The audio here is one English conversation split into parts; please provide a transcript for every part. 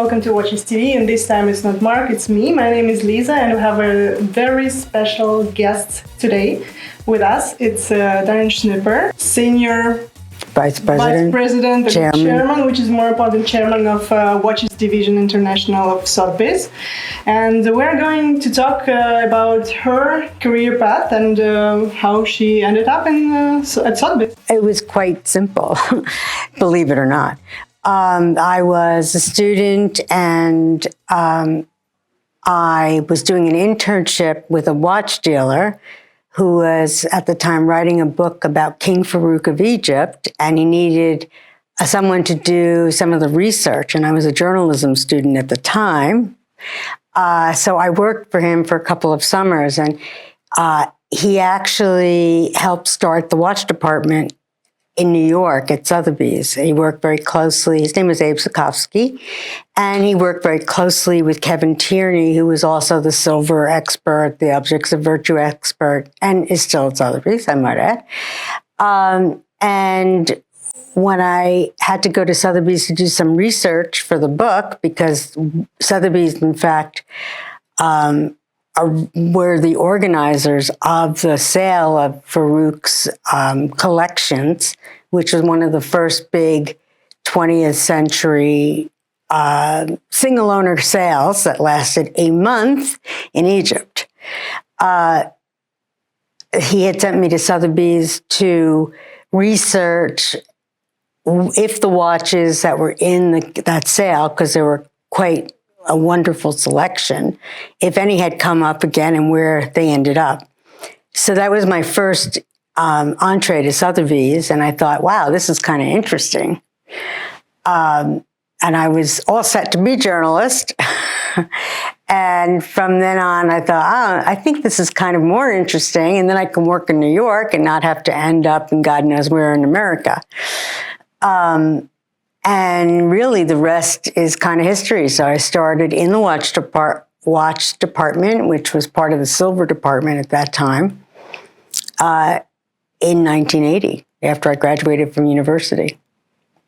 welcome to Watches TV. And this time it's not Mark, it's me. My name is Lisa, and we have a very special guest today with us. It's Daryn Schnipper, Senior Vice President and Chairman, which is more important, Chairman of Watches Division International of Sothebys. And we're going to talk about her career path and how she ended up at Sothebys. It was quite simple, believe it or not. I was a student, and I was doing an internship with a watch dealer who was at the time writing a book about King Farouk of Egypt, and he needed someone to do some of the research. And I was a journalism student at the time. So I worked for him for a couple of summers, and he actually helped start the watch department in New York at Sothebys. He worked very closely. His name was Abe Sokovsky, and he worked very closely with Kevin Tierney, who was also the silver expert, the objects of virtue expert, and is still at Sothebys, I might add. And when I had to go to Sothebys to do some research for the book, because Sothebys, in fact, were the organizers of the sale of Farouk's collections, which was one of the first big 20th century single owner sales that lasted a month in Egypt. He had sent me to Sotheby's to research if the watches that were in that sale, because there were quite a wonderful selection, if any had come up again and where they ended up. So that was my first entree to Sotheby's, and I thought, wow, this is kind of interesting. And I was all set to be a journalist. And from then on, I thought, I think this is kind of more interesting, and then I can work in New York and not have to end up in God knows where in America. And really, the rest is kind of history. So I started in the watch department, which was part of the silver department at that time, in 1980, after I graduated from university.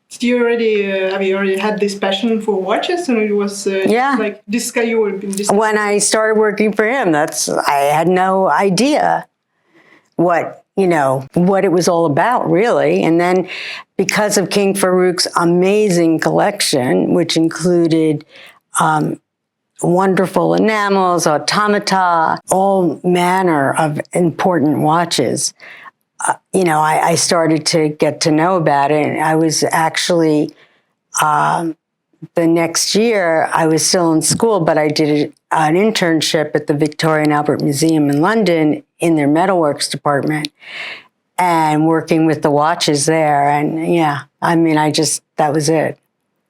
Did you already have you already had this passion for watches, and it was like this guy you were discussing? When I started working for him, I had no idea what it was all about, really. And then because of King Farouk's amazing collection, which included wonderful enamels, automata, all manner of important watches, I started to get to know about it. And I was actually, the next year, I was still in school, but I did an internship at the Victoria and Albert Museum in London in their metalworks department, and working with the watches there. And that was it.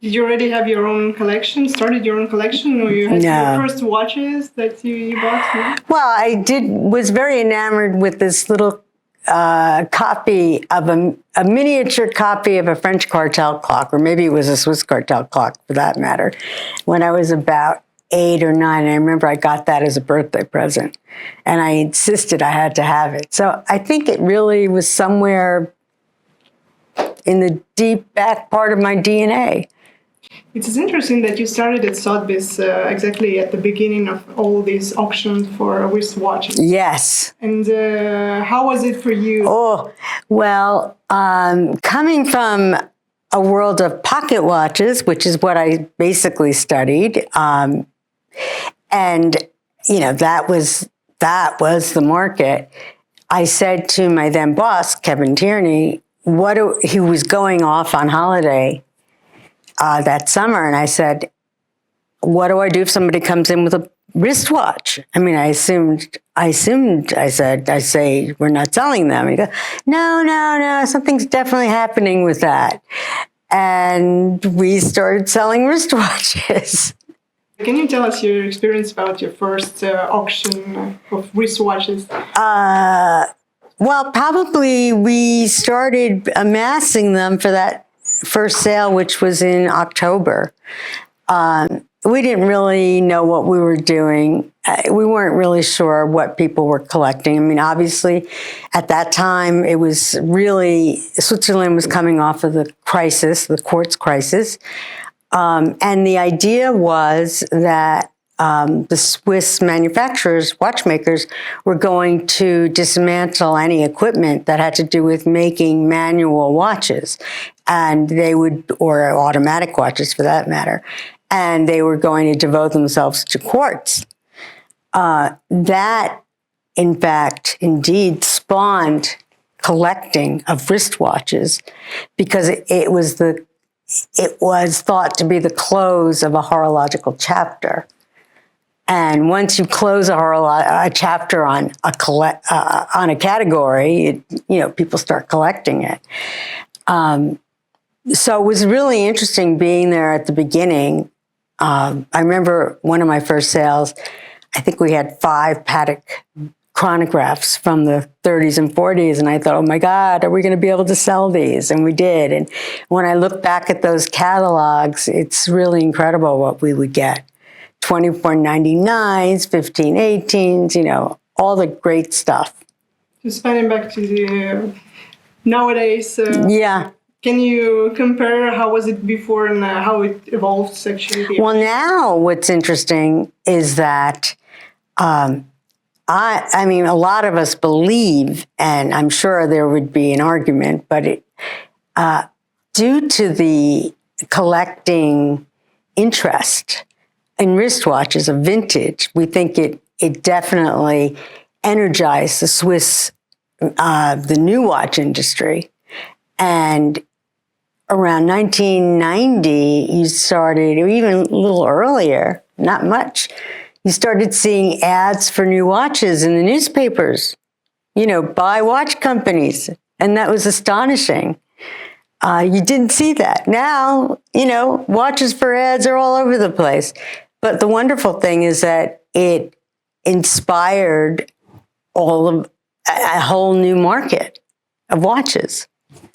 Did you already have your own collection, started your own collection, or you had your first watches that you bought? Well, I was very enamored with this little copy of a miniature copy of a French cartel clock, or maybe it was a Swiss cartel clock for that matter, when I was about 8 or 9. I remember I got that as a birthday present, and I insisted I had to have it. So I think it really was somewhere in the deep back part of my DNA. It is interesting that you started at Sothebys exactly at the beginning of all these auctions for wristwatches. Yes. And how was it for you? Oh, well, coming from a world of pocket watches, which is what I basically studied, and that was the market. I said to my then boss, Kevin Tierney, he was going off on holiday that summer, and I said, what do I do if somebody comes in with a wristwatch? I mean, I say, we're not selling them. He goes, no, something's definitely happening with that. And we started selling wristwatches. Can you tell us your experience about your first auction of wristwatches? Well, probably we started amassing them for that first sale, which was in October. We didn't really know what we were doing. We weren't really sure what people were collecting. I mean, obviously, at that time, it was really, Switzerland was coming off of the crisis, the quartz crisis. And the idea was that the Swiss manufacturers, watchmakers, were going to dismantle any equipment that had to do with making manual watches, and they would, or automatic watches for that matter, and they were going to devote themselves to quartz. That, in fact, indeed spawned collecting of wristwatches, because it was thought to be the close of a horological chapter. And once you close a chapter on a category, people start collecting it. So it was really interesting being there at the beginning. I remember one of my first sales, I think we had 5 Patek chronographs from the 30s and 40s. And I thought, oh my God, are we going to be able to sell these? And we did. And when I look back at those catalogs, it's really incredible what we would get. 2499s, 1518s, all the great stuff. Just spanning back to the nowadays. Yeah. Can you compare how was it before and how it evolved sexually? Well, now what's interesting is that I mean, a lot of us believe, and I'm sure there would be an argument, but due to the collecting interest in wristwatches of vintage, we think it definitely energized the Swiss, the new watch industry. And around 1990, you started, or even a little earlier, not much, you started seeing ads for new watches in the newspapers, by watch companies. And that was astonishing. You didn't see that. Now, watches for ads are all over the place. But the wonderful thing is that it inspired a whole new market of watches,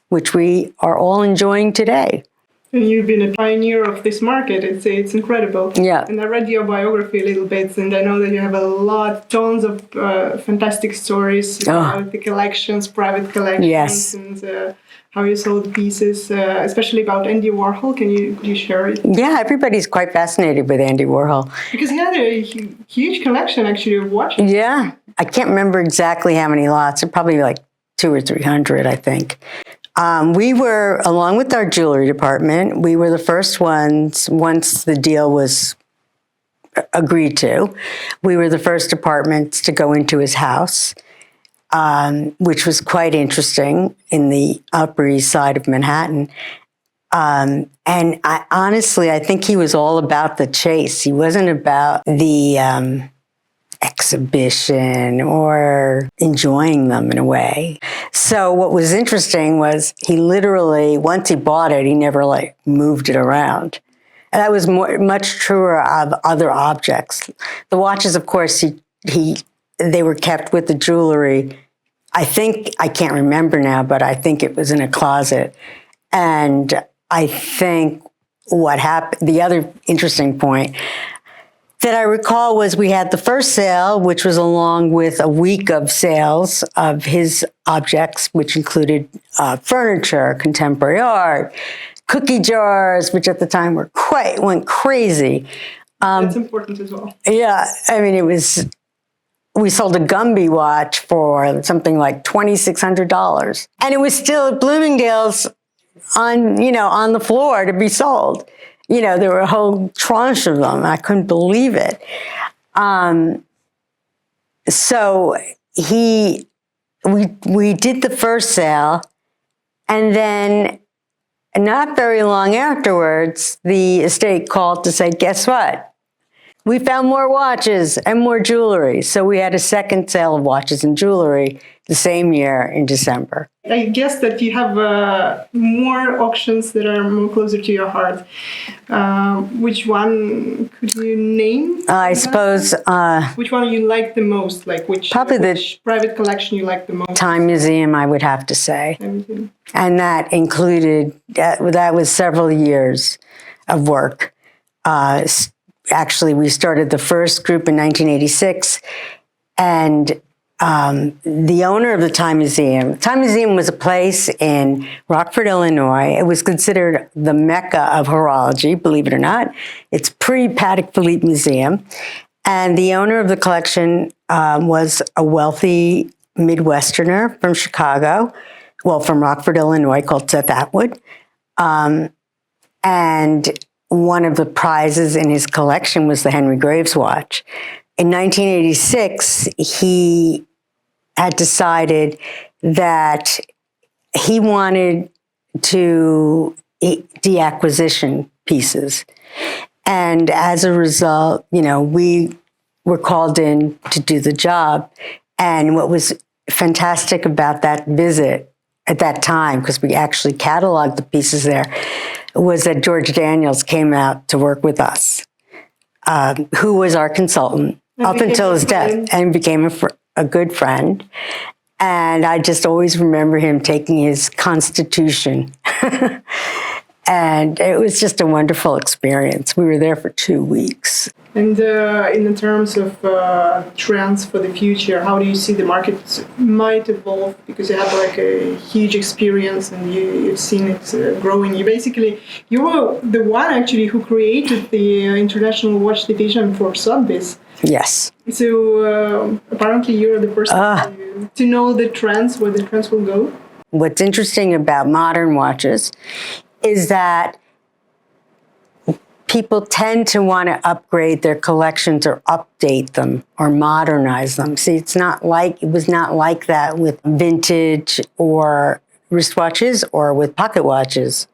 which we are all enjoying today. And you've been a pioneer of this market. It's incredible. Yeah. And I read your biography a little bit, and I know that you have tons of fantastic stories about the collections, private collections, yes, and how you sold pieces, especially about Andy Warhol. Could you share it? Yeah, everybody's quite fascinated with Andy Warhol. Because he had a huge collection, actually, of watches. Yeah. I can't remember exactly how many lots. Probably like 200 or 300, I think. We were, along with our jewelry department, we were the first ones, once the deal was agreed to, we were the first departments to go into his house, which was quite interesting in the Upper East Side of Manhattan. And I think he was all about the chase. He wasn't about the exhibition or enjoying them in a way. So what was interesting was he literally, once he bought it, he never moved it around. And that was much truer of other objects. The watches, of course, they were kept with the jewelry. I can't remember now, but I think it was in a closet. And I think what happened, the other interesting point that I recall was we had the first sale, which was along with a week of sales of his objects, which included furniture, contemporary art, cookie jars, which at the time went crazy. That's important as well. Yeah, I mean, we sold a Gumby watch for something like $2,600, and it was still at Bloomingdale's on the floor to be sold. There were a whole tranche of them. I couldn't believe it. So we did the first sale, and then not very long afterwards, the estate called to say, guess what? We found more watches and more jewelry. So we had a second sale of watches and jewelry the same year in December. I guess that you have more auctions that are more closer to your heart. Which one could you name? I suppose... which one you like the most? Which private collection you like the most? Time Museum, I would have to say. Everything. And that included, that was several years of work. Actually, we started the first group in 1986, and the owner of the Time Museum was a place in Rockford, Illinois. It was considered the Mecca of horology, believe it or not. It's pre-Patek Philippe Museum. And the owner of the collection was a wealthy Midwesterner from Chicago, well, from Rockford, Illinois, called Seth Atwood. And one of the prizes in his collection was the Henry Graves watch. In 1986, he had decided that he wanted to deacquisition pieces. And as a result, we were called in to do the job. And what was fantastic about that visit at that time, because we actually cataloged the pieces there, was that George Daniels came out to work with us, who was our consultant up until his death, and became a good friend. And I just always remember him taking his Constitution. And it was just a wonderful experience. We were there for 2 weeks. And in the terms of trends for the future, how do you see the market might evolve? Because you have like a huge experience and you've seen it growing. You were the one actually who created the international watch division for Sothebys. Yes. So apparently you're the person to know the trends, where the trends will go. What's interesting about modern watches is that people tend to want to upgrade their collections or update them or modernize them. See, it was not like that with vintage or wristwatches or with pocket watches.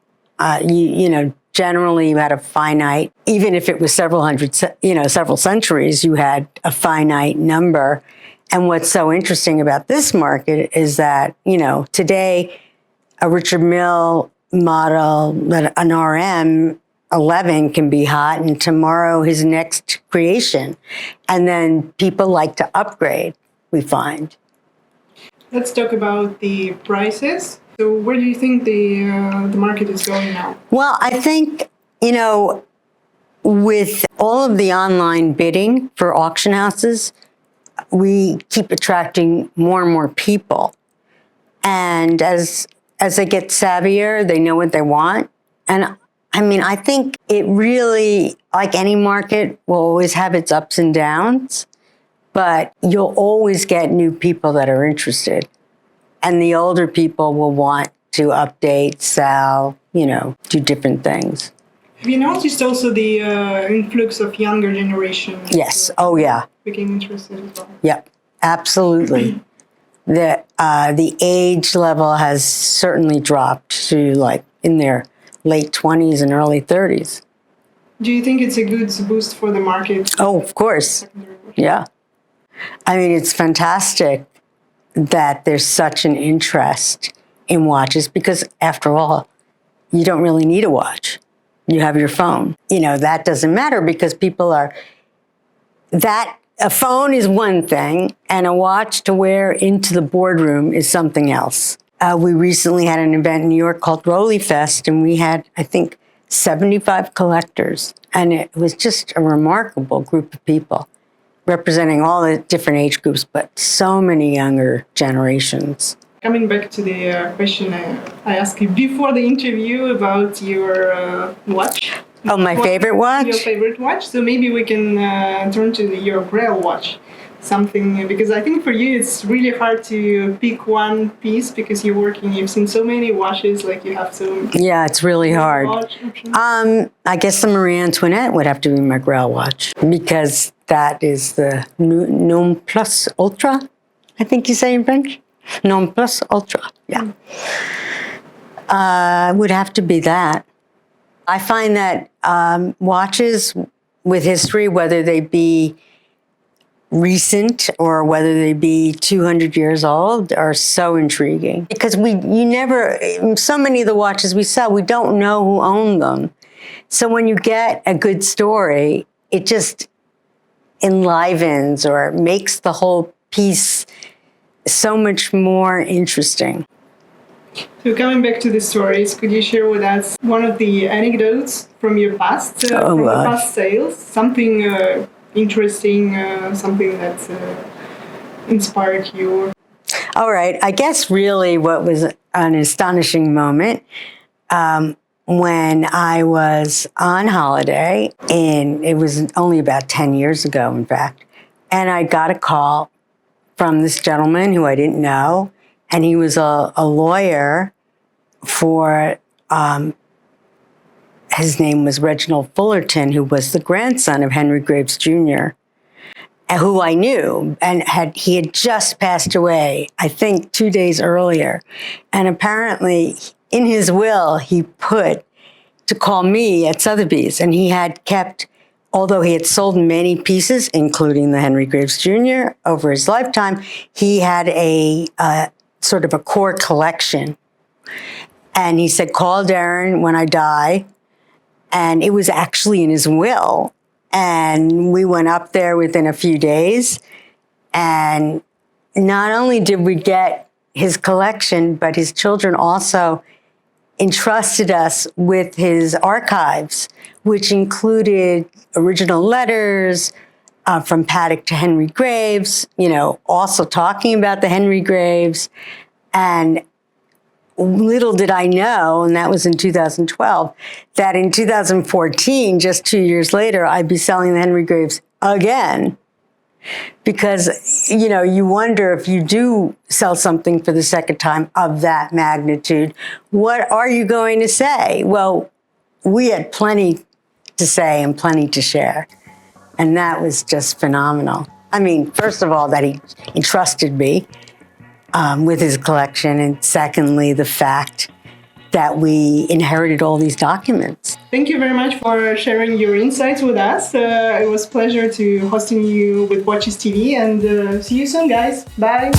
Generally you had a finite, even if it was several centuries, you had a finite number. And what's so interesting about this market is that, today a Richard Mille model, an RM 11 can be hot, and tomorrow his next creation. And then people like to upgrade, we find. Let's talk about the prices. So where do you think the market is going now? Well, I think, with all of the online bidding for auction houses, we keep attracting more and more people. And as they get savvier, they know what they want. And I think it really, like any market, will always have its ups and downs, but you'll always get new people that are interested. And the older people will want to update, sell, do different things. Have you noticed also the influx of younger generations? Yes. Oh, yeah. Became interested as well. Yep. Absolutely. The age level has certainly dropped to in their late 20s and early 30s. Do you think it's a good boost for the market? Oh, of course. Yeah. It's fantastic that there's such an interest in watches because, after all, you don't really need a watch. You have your phone. That doesn't matter because a phone is one thing and a watch to wear into the boardroom is something else. We recently had an event in New York called Rolly Fest, and we had, I think, 75 collectors. And it was just a remarkable group of people representing all the different age groups, but so many younger generations. Coming back to the question I asked you before the interview about your watch. Oh, my favorite watch? Your favorite watch. So maybe we can turn to your Grail watch. Something, because I think for you it's really hard to pick one piece because you've seen so many watches, you have so... Yeah, it's really hard. I guess the Marie Antoinette would have to be my Grail watch because that is the non plus ultra, I think you say in French. Non plus ultra, yeah. Would have to be that. I find that watches with history, whether they be recent or whether they be 200 years old, are so intriguing because so many of the watches we sell, we don't know who owned them. So when you get a good story, it just enlivens or makes the whole piece so much more interesting. So coming back to the stories, could you share with us one of the anecdotes from your past, the past sales? Something interesting, something that inspired you? All right. I guess really what was an astonishing moment when I was on holiday, and it was only about 10 years ago, in fact, and I got a call from this gentleman who I didn't know, and he was a lawyer for, his name was Reginald Fullerton, who was the grandson of Henry Graves Jr., who I knew, and he had just passed away, I think 2 days earlier. And apparently in his will, he put to call me at Sothebys, and he had kept, although he had sold many pieces, including the Henry Graves Jr., over his lifetime, he had a sort of a core collection. And he said, call Daryn when I die. And it was actually in his will. And we went up there within a few days. And not only did we get his collection, but his children also entrusted us with his archives, which included original letters from Paddock to Henry Graves, also talking about the Henry Graves. And little did I know, and that was in 2012, that in 2014, just 2 years later, I'd be selling the Henry Graves again. Because, you wonder if you do sell something for the second time of that magnitude, what are you going to say? Well, we had plenty to say and plenty to share. And that was just phenomenal. I mean, first of all, that he entrusted me with his collection, and secondly, the fact that we inherited all these documents. Thank you very much for sharing your insights with us. It was a pleasure to hosting you with Watches TV, and see you soon, guys. Bye.